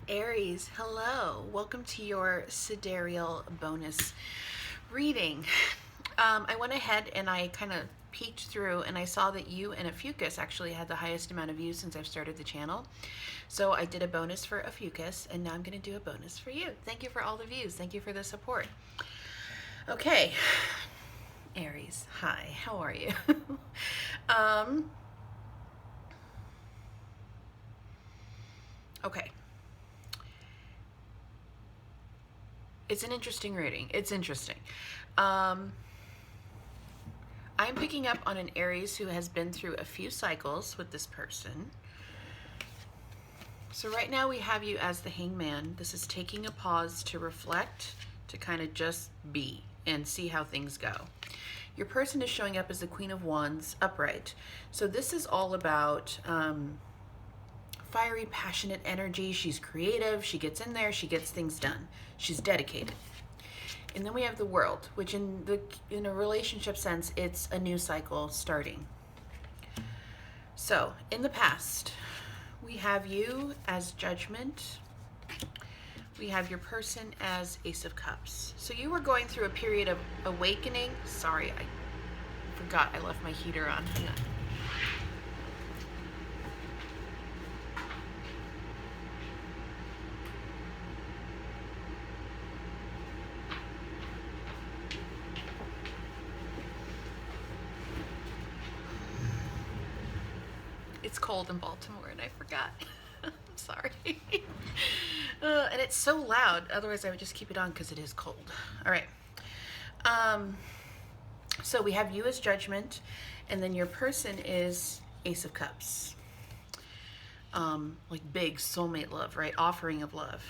Aries, hello. Welcome to your sidereal bonus reading. I went ahead and I kind of peeked through and I saw that you and Ophiuchus actually had the highest amount of views since I've started the channel. So I did a bonus for Ophiuchus and now I'm going to do a bonus for you. Thank you for all the views. Thank you for the support. Okay, Aries, hi, how are you? Okay. It's an interesting reading. It's interesting. I'm picking up on an Aries who has been through a few cycles with this person. So right now we have you as the Hangman. This is taking a pause to reflect, to kind of just be and see how things go. Your person is showing up as the Queen of Wands upright. So this is all about fiery, passionate energy. She's creative. She gets in there. She gets things done. She's dedicated. And then we have the World, which in a relationship sense, it's a new cycle starting. So in the past, we have you as Judgment. We have your person as Ace of Cups. So you were going through a period of awakening. Sorry, I forgot I left my heater on. Hang on. It's cold in Baltimore and I forgot. I'm sorry. And it's so loud. Otherwise I would just keep it on because it is cold. All right. So we have you as Judgment and then your person is Ace of Cups. Like big soulmate love, right? Offering of love.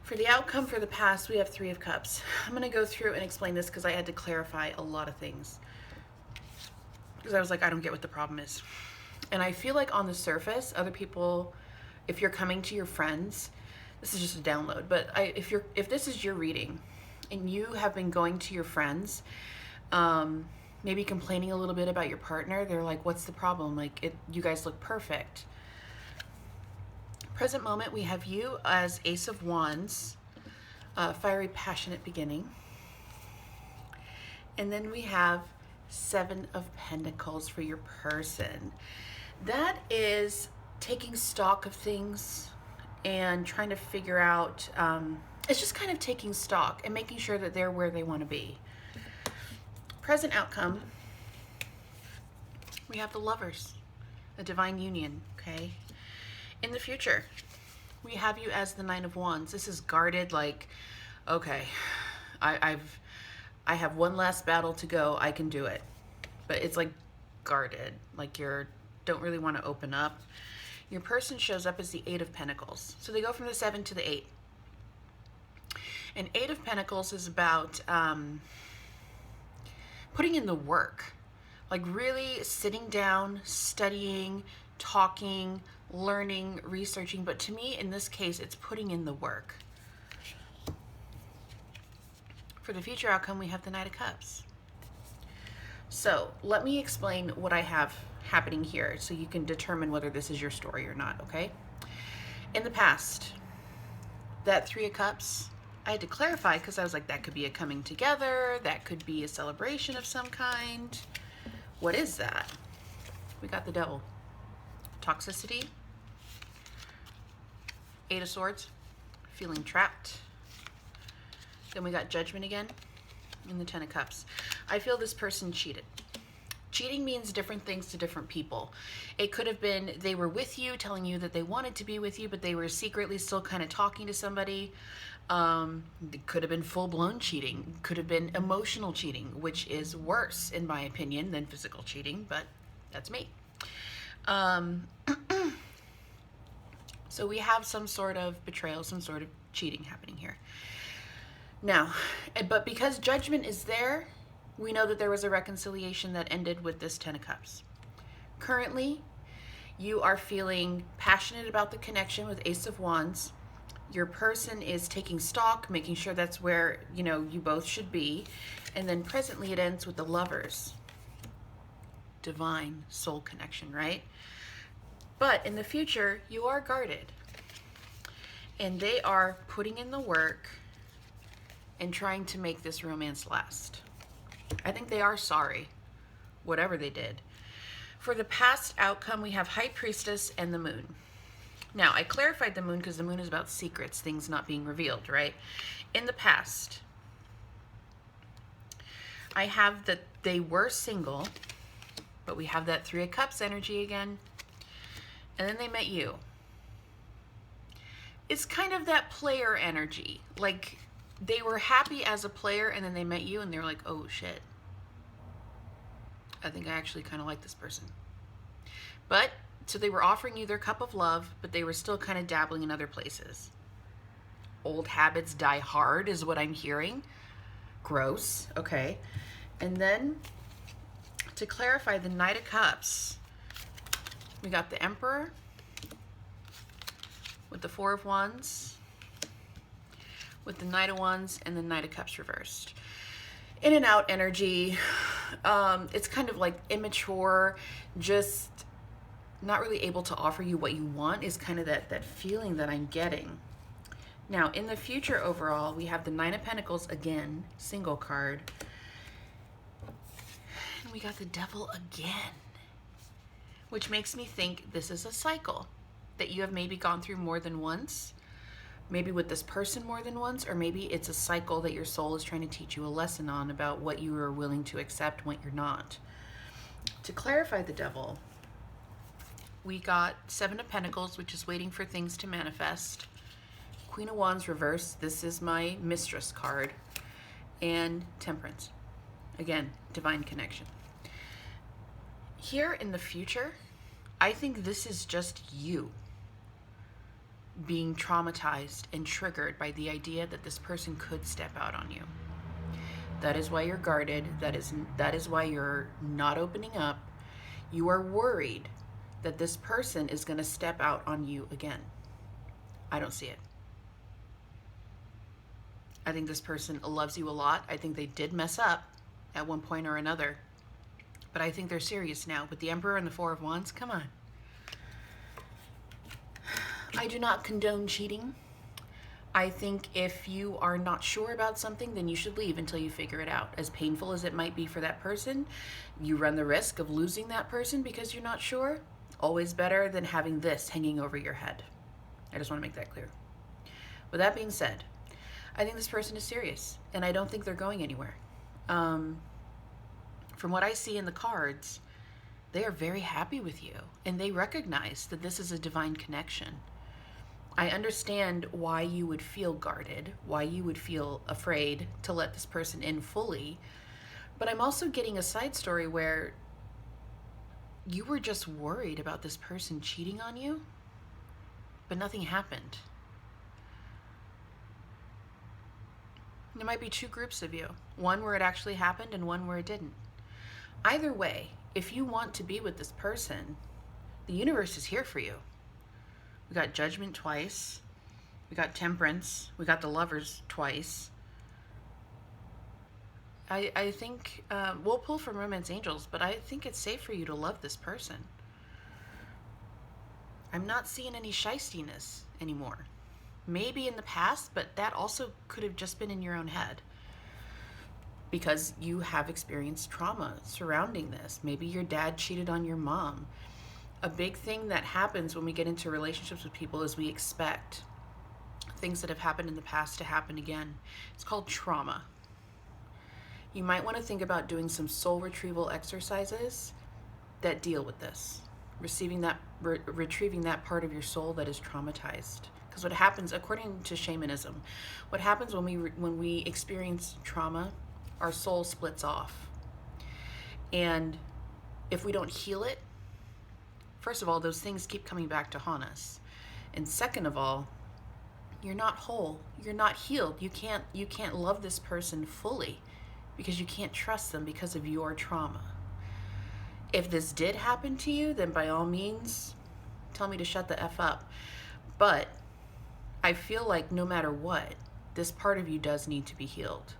For the outcome for the past, we have Three of Cups. I'm going to go through and explain this because I had to clarify a lot of things. Because I was like, I don't get what the problem is. And I feel like on the surface, other people, if you're coming to your friends, this is just a download, but if this is your reading and you have been going to your friends, maybe complaining a little bit about your partner, they're like, what's the problem? Like, you guys look perfect. Present moment, we have you as Ace of Wands, fiery, passionate beginning. And then we have Seven of Pentacles for your person. That is taking stock of things and trying to figure out, it's just kind of taking stock and making sure that they're where they want to be. Present outcome, we have the Lovers, a divine union, okay? In the future, we have you as the Nine of Wands. This is guarded, like, okay, I have one last battle to go. I can do it. But it's like guarded, like don't really want to open up. Your person shows up as the Eight of Pentacles. So they go from the 7 to the 8. And Eight of Pentacles is about putting in the work, like really sitting down, studying, talking, learning, researching. But to me, in this case, it's putting in the work. For the future outcome, we have the Knight of Cups. So let me explain what I have happening here so you can determine whether this is your story or not, okay? In the past, that Three of Cups, I had to clarify because I was like, that could be a coming together, that could be a celebration of some kind. What is that? We got the Devil. Toxicity. Eight of Swords. Feeling trapped. Then we got Judgment again and the Ten of Cups. I feel this person cheated. Cheating means different things to different people. It could have been they were with you, telling you that they wanted to be with you, but they were secretly still kind of talking to somebody. It could have been full-blown cheating. Could have been emotional cheating, which is worse, in my opinion, than physical cheating, but that's me. So we have some sort of betrayal, some sort of cheating happening here. Now, but because Judgment is there, we know that there was a reconciliation that ended with this Ten of Cups. Currently, you are feeling passionate about the connection with Ace of Wands. Your person is taking stock, making sure that's where, you both should be. And then presently it ends with the Lovers. Divine soul connection, right? But in the future, you are guarded. And they are putting in the work and trying to make this romance last. I think they are sorry, whatever they did. For the past outcome, we have High Priestess and the Moon. Now, I clarified the Moon because the Moon is about secrets, things not being revealed, right? In the past, I have that they were single, but we have that Three of Cups energy again. And then they met you. It's kind of that player energy. Like, they were happy as a player, and then they met you, and they were like, oh, shit. I think I actually kind of like this person. But, so they were offering you their cup of love, but they were still kind of dabbling in other places. Old habits die hard is what I'm hearing. Gross. Okay. And then, to clarify the Knight of Cups, we got the Emperor with the Four of Wands, with the Knight of Wands, and the Knight of Cups reversed. In and out energy. It's kind of like immature, just not really able to offer you what you want is kind of that feeling that I'm getting. Now, in the future overall, we have the Nine of Pentacles again, single card. And we got the Devil again, which makes me think this is a cycle that you have maybe gone through more than once, maybe with this person more than once, or maybe it's a cycle that your soul is trying to teach you a lesson on about what you are willing to accept, what you're not. To clarify the Devil, we got Seven of Pentacles, which is waiting for things to manifest. Queen of Wands reversed. This is my mistress card. And Temperance. Again, divine connection. Here in the future, I think this is just you being traumatized and triggered by the idea that this person could step out on you. That is why you're guarded. That is why you're not opening up. You are worried that this person is going to step out on you again. I don't see it. I think this person loves you a lot. I think they did mess up at one point or another. But I think they're serious now. With the Emperor and the Four of Wands, come on. I do not condone cheating. I think if you are not sure about something, then you should leave until you figure it out. As painful as it might be for that person, you run the risk of losing that person because you're not sure. Always better than having this hanging over your head. I just want to make that clear. With that being said, I think this person is serious, and I don't think they're going anywhere. From what I see in the cards, they are very happy with you, and they recognize that this is a divine connection. I understand why you would feel guarded, why you would feel afraid to let this person in fully, but I'm also getting a side story where you were just worried about this person cheating on you, but nothing happened. There might be two groups of you, one where it actually happened and one where it didn't. Either way, if you want to be with this person, the universe is here for you. We got Judgment twice, we got Temperance, we got the Lovers twice. I think we'll pull from Romance Angels, but I think it's safe for you to love this person. I'm not seeing any shystiness anymore. Maybe in the past, but that also could have just been in your own head because you have experienced trauma surrounding this. Maybe your dad cheated on your mom. A big thing that happens when we get into relationships with people is we expect things that have happened in the past to happen again. It's called trauma. You might want to think about doing some soul retrieval exercises that deal with this, retrieving that part of your soul that is traumatized. Because what happens, according to shamanism, what happens when we experience trauma, our soul splits off. And if we don't heal it, first of all, those things keep coming back to haunt us. And second of all, you're not whole. You're not healed. You can't love this person fully because you can't trust them because of your trauma. If this did happen to you, then by all means, tell me to shut the F up. But I feel like no matter what, this part of you does need to be healed.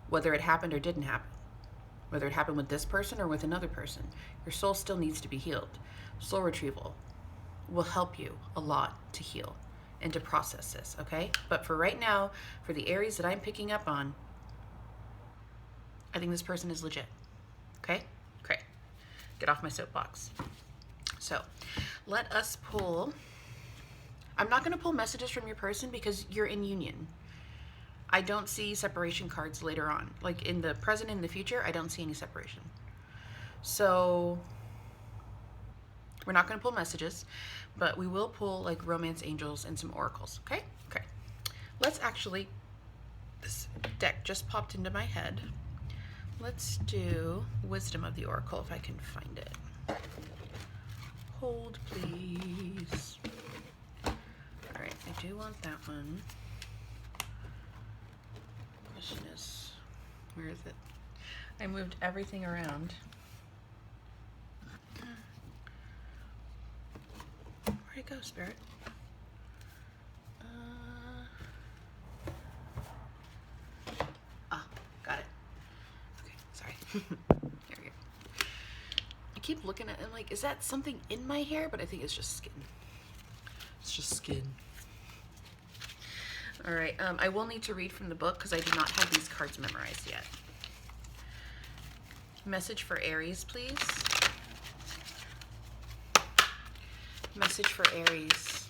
Whether it happened or didn't happen. Whether it happened with this person or with another person. Your soul still needs to be healed. Soul retrieval will help you a lot to heal. and to process this, okay? But for right now, for the Aries that I'm picking up on, I think this person is legit, okay? Okay, get off my soapbox. So let us pull. I'm not going to pull messages from your person because you're in union. I don't see separation cards later on. Like in the present and the future, I don't see any separation. So we're not going to pull messages, but we will pull like romance angels and some oracles, okay? Okay. Let's actually, this deck just popped into my head. Let's do Wisdom of the Oracle if I can find it. Hold, please. All right, I do want that one. Question is, where is it? I moved everything around. Where'd it go, Spirit? Got it. Okay, sorry. There we go. I keep looking at it like, is that something in my hair? But I think it's just skin. It's just skin. All right, I will need to read from the book because I do not have these cards memorized yet. Message for Aries, please. Message for Aries.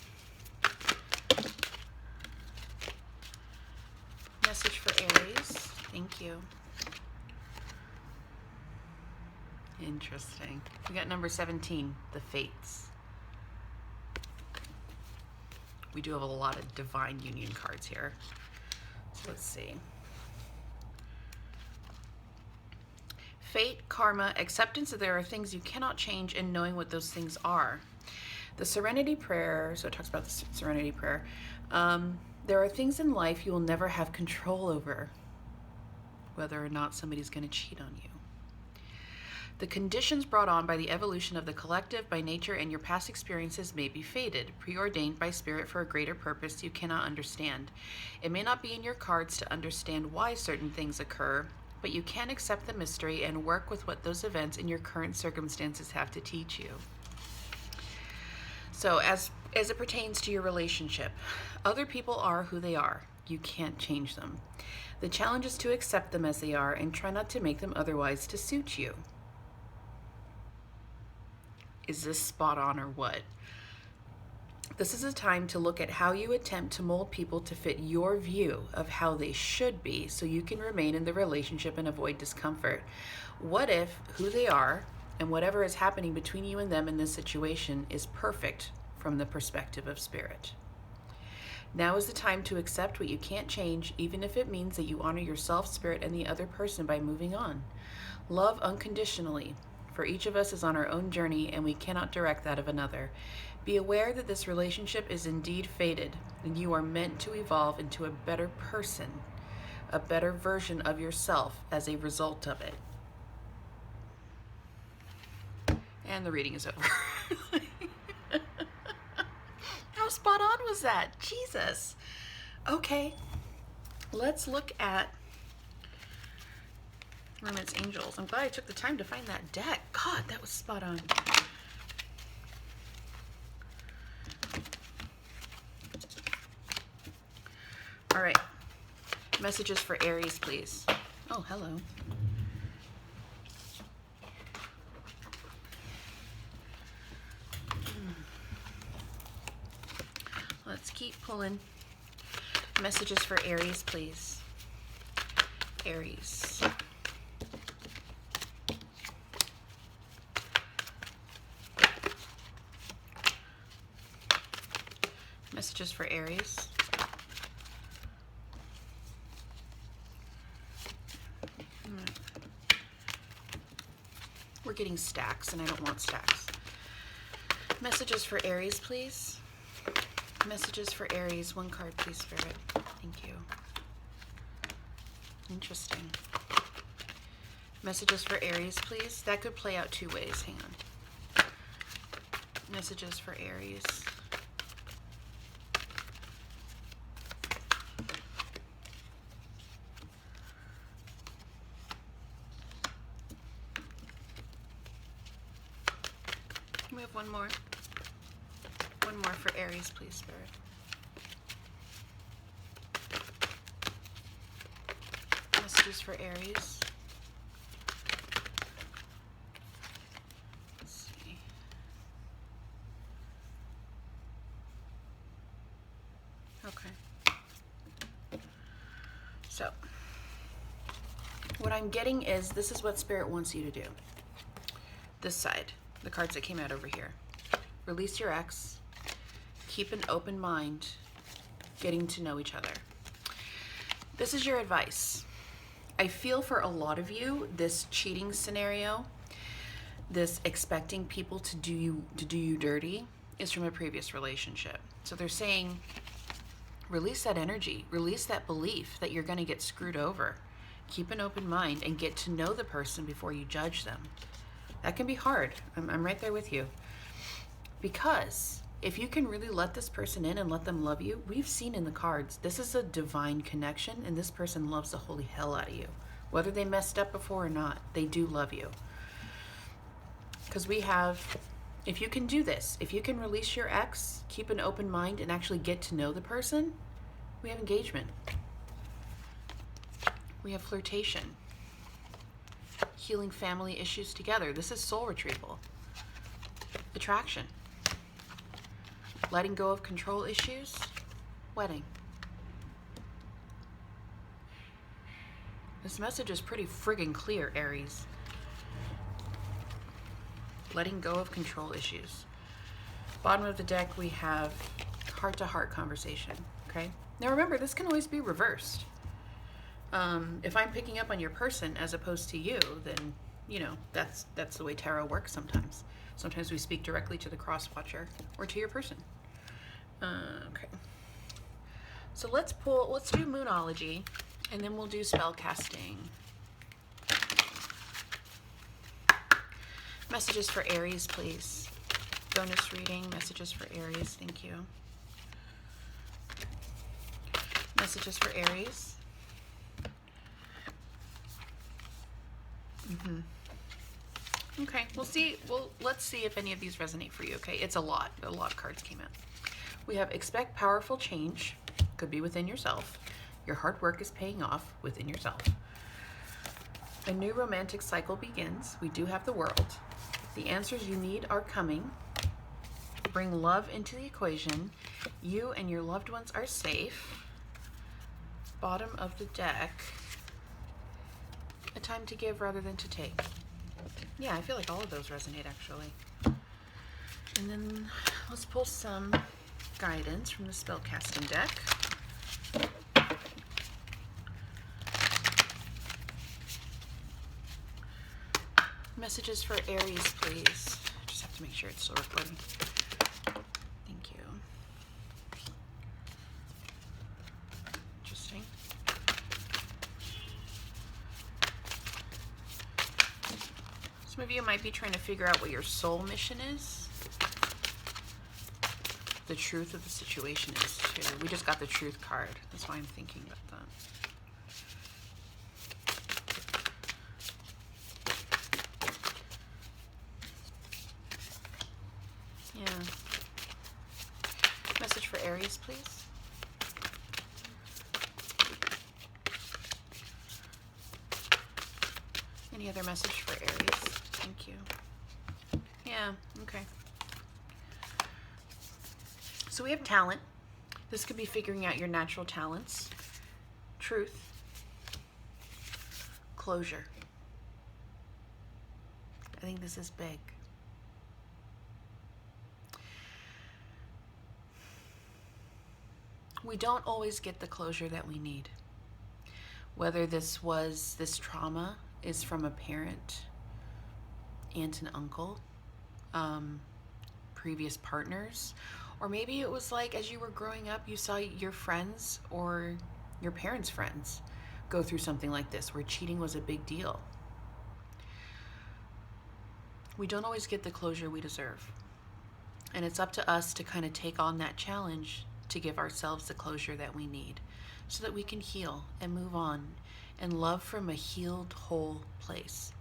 Message for Aries. Thank you. Interesting. We got number 17, the Fates. We do have a lot of divine union cards here. So let's see. Fate, karma, acceptance that there are things you cannot change, and knowing what those things are. The Serenity Prayer, so it talks about the Serenity Prayer. There are things in life you will never have control over, whether or not somebody's going to cheat on you. The conditions brought on by the evolution of the collective, by nature, and your past experiences may be fated, preordained by spirit for a greater purpose you cannot understand. It may not be in your cards to understand why certain things occur, but you can accept the mystery and work with what those events in your current circumstances have to teach you. So as it pertains to your relationship, other people are who they are. You can't change them. The challenge is to accept them as they are and try not to make them otherwise to suit you. Is this spot on or what? This is a time to look at how you attempt to mold people to fit your view of how they should be so you can remain in the relationship and avoid discomfort. What if who they are and whatever is happening between you and them in this situation is perfect from the perspective of spirit? Now is the time to accept what you can't change, even if it means that you honor yourself, spirit, and the other person by moving on. Love unconditionally. For each of us is on our own journey, and we cannot direct that of another. Be aware that this relationship is indeed fated, and you are meant to evolve into a better person, a better version of yourself as a result of it. And the reading is over. How spot on was that? Jesus. Okay, let's look at Romance Angels. I'm glad I took the time to find that deck. God, that was spot on. All right. Messages for Aries, please. Oh, hello. Let's keep pulling. Messages for Aries, please. Aries. Messages for Aries. We're getting stacks, and I don't want stacks. Messages for Aries, please. Messages for Aries. One card, please, Spirit. Thank you. Interesting. Messages for Aries, please. That could play out two ways. Hang on. Messages for Aries. Can we have one more? One more for Aries, please, Spirit. Messages for Aries. Let's see. Okay. So, what I'm getting is this is what Spirit wants you to do. This side, the cards that came out over here. Release your ex. Keep an open mind. Getting to know each other. This is your advice. I feel for a lot of you, this cheating scenario, this expecting people to do you dirty, is from a previous relationship. So they're saying, release that energy, release that belief that you're going to get screwed over. Keep an open mind and get to know the person before you judge them. That can be hard. I'm right there with you. Because if you can really let this person in and let them love you, we've seen in the cards, this is a divine connection, and this person loves the holy hell out of you. Whether they messed up before or not, they do love you. Because we have, if you can do this, if you can release your ex, keep an open mind, and actually get to know the person, we have engagement. We have flirtation. Healing family issues together. This is soul retrieval. Attraction. Letting go of control issues. Wedding. This message is pretty friggin' clear, Aries. Letting go of control issues. Bottom of the deck, we have heart-to-heart conversation, okay? Now remember, this can always be reversed. If I'm picking up on your person as opposed to you, then, you know, that's the way tarot works sometimes. Sometimes we speak directly to the cross-watcher or to your person. Okay. So let's do Moonology, and then we'll do spell casting. Messages for Aries, please. Bonus reading, messages for Aries, thank you. Messages for Aries. Okay, let's see if any of these resonate for you, okay? It's a lot of cards came out. We have expect powerful change, could be within yourself. Your hard work is paying off within yourself. A new romantic cycle begins. We do have the World. The answers you need are coming. Bring love into the equation. You and your loved ones are safe. Bottom of the deck. A time to give rather than to take. Yeah, I feel like all of those resonate actually. And then let's pull some guidance from the spellcasting deck. Messages for Aries, please. Just have to make sure it's still recording. Thank you. Interesting. Some of you might be trying to figure out what your soul mission is. The truth of the situation is too. We just got the truth card. That's why I'm thinking about that. Yeah. Message for Aries, please. Any other message for Aries? Thank you. Yeah, okay. So we have talent. This could be figuring out your natural talents. Truth. Closure. I think this is big. We don't always get the closure that we need. Whether this trauma is from a parent, aunt and uncle, previous partners, or maybe it was like as you were growing up, you saw your friends or your parents' friends go through something like this where cheating was a big deal. We don't always get the closure we deserve. And it's up to us to kind of take on that challenge to give ourselves the closure that we need so that we can heal and move on and love from a healed, whole place.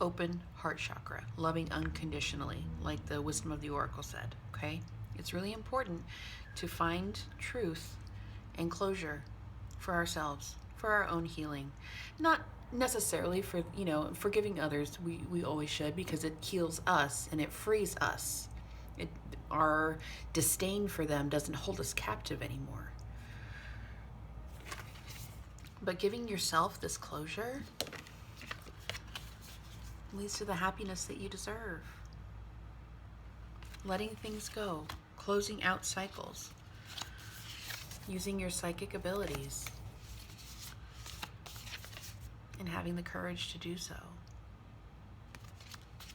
Open heart chakra, loving unconditionally, like the wisdom of the oracle said, okay? It's really important to find truth and closure for ourselves, for our own healing. Not necessarily for, forgiving others. We always should, because it heals us and it frees us. Our disdain for them doesn't hold us captive anymore. But giving yourself this closure leads to the happiness that you deserve. Letting things go, closing out cycles, using your psychic abilities, and having the courage to do so.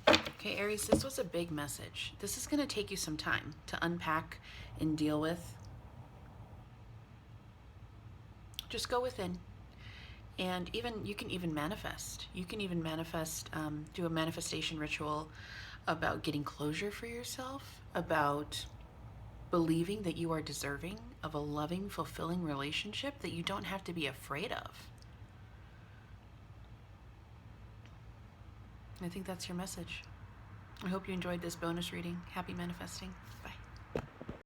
Okay, Aries, this was a big message. This is going to take you some time to unpack and deal with. Just go within. And you can even manifest. You can even manifest, do a manifestation ritual about getting closure for yourself, about believing that you are deserving of a loving, fulfilling relationship that you don't have to be afraid of. I think that's your message. I hope you enjoyed this bonus reading. Happy manifesting. Bye.